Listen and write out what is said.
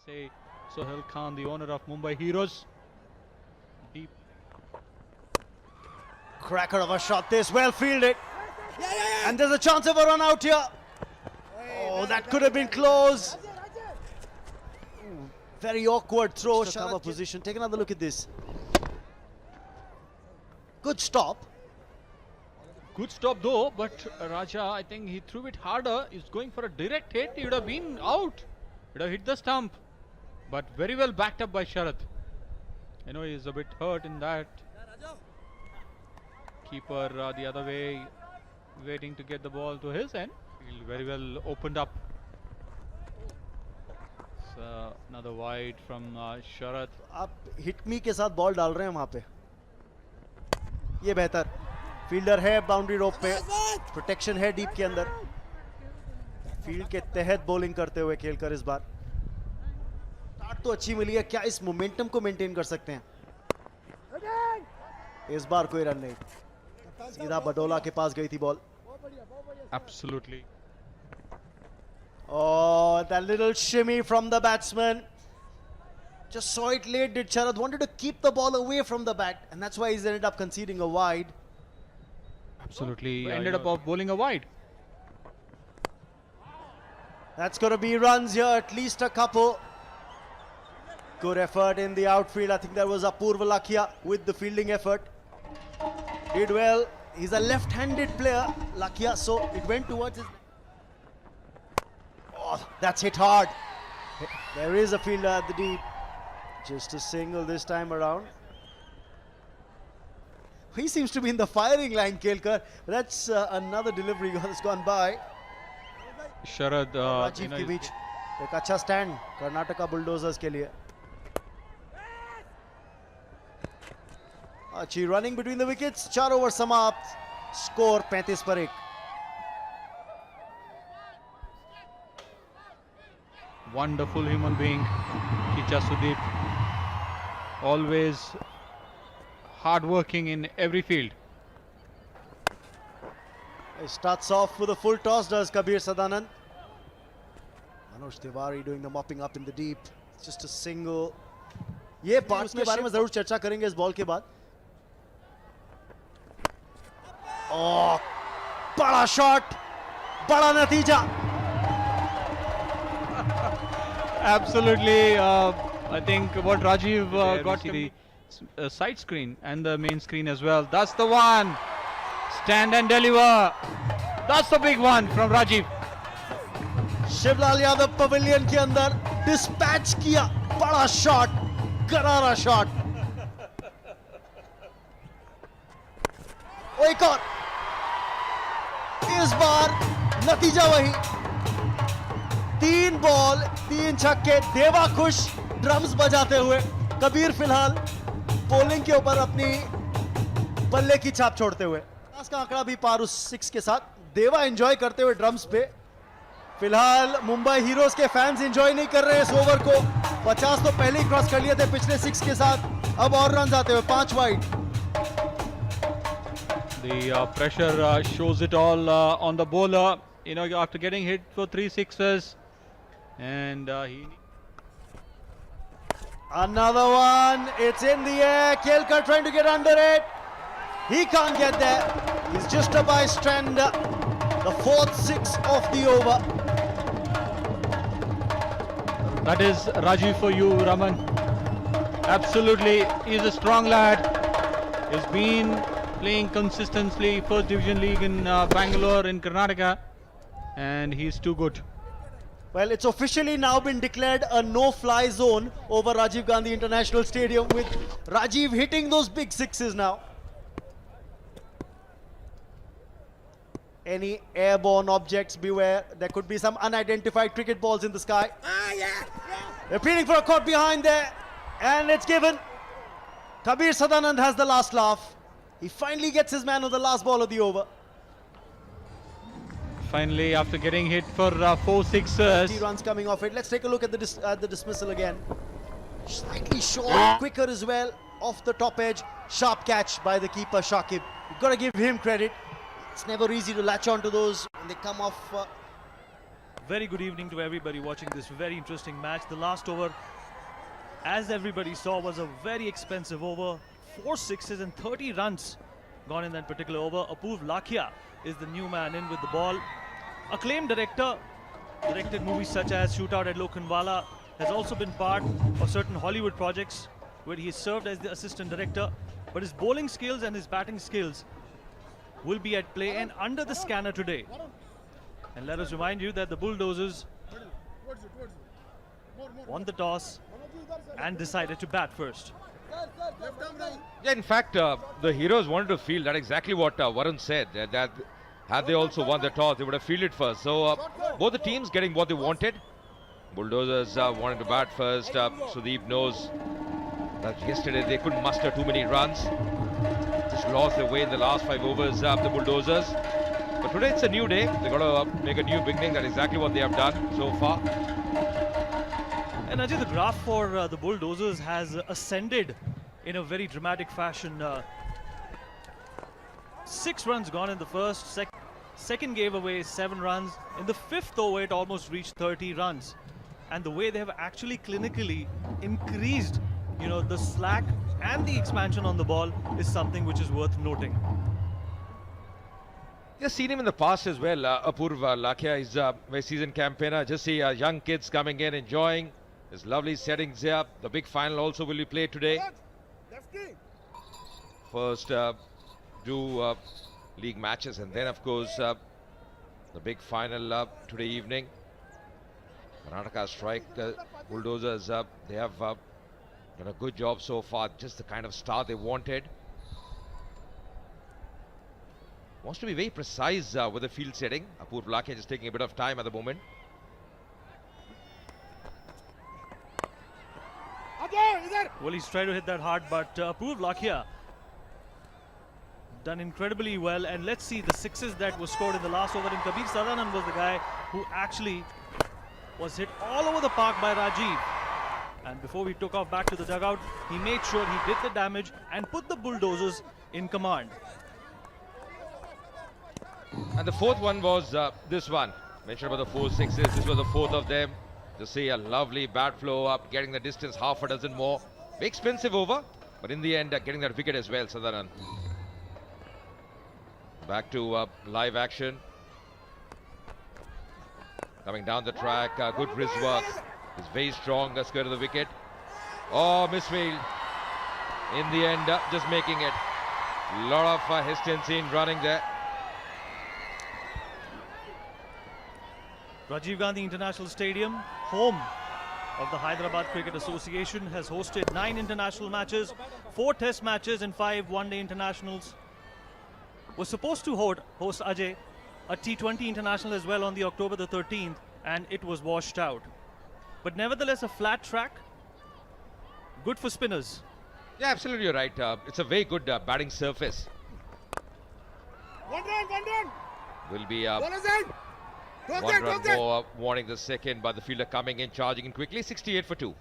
say Sohail Khan, the owner of Mumbai Heroes. Deep. Cracker of a shot, this well fielded. And there's a chance of a run out here. Oh, that could have been close. Very awkward throw, cover position. Take another look at this. Good stop. Good stop though, but Raja, I think he threw it harder. He's going for a direct hit. He would have been out. He would have hit the stump. But very well backed up by Sharath. I know he's a bit hurt in that. Keeper the other way, waiting to get the ball to his end. He very well opened up. So another wide from Sharath. आप hit me के साथ ball डाल रहे हैं वहां पे. ये बेहतर. फील्डर है बाउंड्री रोप पे. प्रोटेक्शन है डीप के अंदर. फील्ड के तहत बॉलिंग करते हुए खेलकर इस बार. स्टार्ट तो अच्छी मिली है. क्या इस मोमेंटम को मेंटेन कर सकते हैं? इस बार कोई रन नहीं. सीधा बडोला के पास गई थी ball. Absolutely. Oh, that little shimmy from the batsman. Just saw it late, did Sharath. Wanted to keep the ball away from the bat, and that's why he's ended up conceding a wide. Absolutely. Ended up bowling a wide. That's going to be runs here, at least a couple. Good effort in the outfield. I think that was Apurva Lakhia with the fielding effort. Did well. He's a left-handed player, Lakhia, so it went towards his... Oh, that's hit hard. There is a fielder at the deep. Just a single this time around. He seems to be in the firing line, Kelkar. That's another delivery that's gone by. Sharath, Rajiv के बीच एक अच्छा stand Karnataka bulldozers के लिए. अच्छी running between the wickets. 4 over समाप्त. Score 35 पर 1. Wonderful human being, Kicha Sudeep. Always hard working in every field. He starts off with a full toss, does Kabir Sadanand. Manoj Tiwari doing the mopping up in the deep. It's just a single. ये parts के बारे में जरूर चर्चा करेंगे इस ball के बाद. ओह, बड़ा शॉट, बड़ा नतीजा. Absolutely. I think what Rajiv got the side screen and the main screen as well. That's the one. Stand and deliver. That's the big one from Rajiv. Shivlal Yadav pavilion के अंदर डिस्पैच किया. बड़ा shot, करारा shot. एक और. इस बार नतीजा वही. 3 बॉल 3 छक्के. देवा खुश ड्रम्स बजाते हुए. कबीर फिलहाल बॉलिंग के ऊपर अपनी बल्ले की छाप छोड़ते हुए. का आंकड़ा भी पार उस 6 के साथ. देवा एंजॉय करते हुए ड्रम्स पे. फिलहाल मुंबई हीरोज के फैंस एंजॉय नहीं कर रहे हैं इस ओवर को. 50 तो पहले ही क्रॉस कर लिए थे पिछले 6 के साथ. अब और रन आते हुए 5 wide. The pressure shows it all on the bowler. You know, after getting hit for 3 sixes, and he. Another one. It's in the air. Kelkar trying to get under it. He can't get there. He's just a bystander. The 4th 6 of the over. That is Rajiv for you, Raman. Absolutely, he's a strong lad. He's been playing consistently First Division League in Bangalore in Karnataka, and he's too good. Well, it's officially now been declared a no-fly zone over Rajiv Gandhi International Stadium, with Rajiv hitting those big sixes now. Any airborne objects, beware. There could be some unidentified cricket balls in the sky. They're pleading for a caught behind there, and it's given. Kabir Sadanand has the last laugh. He finally gets his man on the last ball of the over. Finally, after getting hit for 4 sixes. 3 runs coming off it. Let's take a look at the dismissal again. Slightly short, quicker as well, off the top edge. Sharp catch by the keeper, Shakib. You've got to give him credit. It's never easy to latch on to those when they come off Very good evening to everybody watching this very interesting match. The last over, as everybody saw, was a very expensive over. 4 sixes and 30 runs gone in that particular over. Apurv Lakhia is the new man in with the ball. Acclaimed director, directed movies such as Shootout at Lokhandwala, has also been part of certain Hollywood projects where he served as the assistant director. But his bowling skills and his batting skills will be at play and under the scanner today. And let us remind you that the Bulldozers won the toss and decided to bat first. Yeah, in fact, the heroes wanted to field. That's exactly what Varun said. That had they also won the toss, they would have fielded first. So both the teams getting what they wanted. Bulldozers wanted to bat first. Sudeep knows that yesterday they couldn't muster too many runs. Just lost their way in the last 5 overs, the Bulldozers. But today it's a new day. They've got to make a new beginning. That's exactly what they have done so far. And Ajay, the graph for the Bulldozers has ascended in a very dramatic fashion. 6 runs gone in the first. Second gave away 7 runs. In the 5th over, it almost reached 30 runs. And the way they have actually clinically increased, the slack and the expansion on the ball is something which is worth noting. Just seen him in the past as well. Apurv Lakhia is a very seasoned campaigner. Just see young kids coming in, enjoying his lovely settings here. The big final also will be played today. First league matches, and then of course the big final today evening. Karnataka strike. The Bulldozers, they have done a good job so far. Just the kind of start they wanted. Wants to be very precise with the field setting. Apurv Lakhia just taking a bit of time at the moment. Well, he's trying to hit that hard, but Apurv Lakhia done incredibly well. And let's see the 6s that were scored in the last over. And Kabir Sadanan was the guy who actually was hit all over the park by Rajiv. And before we took off back to the dugout, he made sure he did the damage and put the Bulldozers in command. And the 4th one was this one. Mentioned about the 4 sixes. This was the 4th of them. To see a lovely bat flow up, getting the distance half a dozen more. Very expensive over, but in the end getting that wicket as well, Sadanan. Back to live action. Coming down the track, good wrist work. He's very strong, skirt of the wicket. Oh, misfield. In the end, just making it. Lot of hesitancy in running there. Rajiv Gandhi International Stadium, home of the Hyderabad Cricket Association, has hosted 9 international matches, 4 test matches and 5 one-day internationals. Was supposed to host Ajay a T20 international as well on the October the 13th, and it was washed out. But nevertheless, a flat track, good for spinners. Yeah, absolutely, you're right. It's a very good batting surface. One run. Will be One one run more, warning the second, but the fielder coming in, charging in quickly. 68 for 2.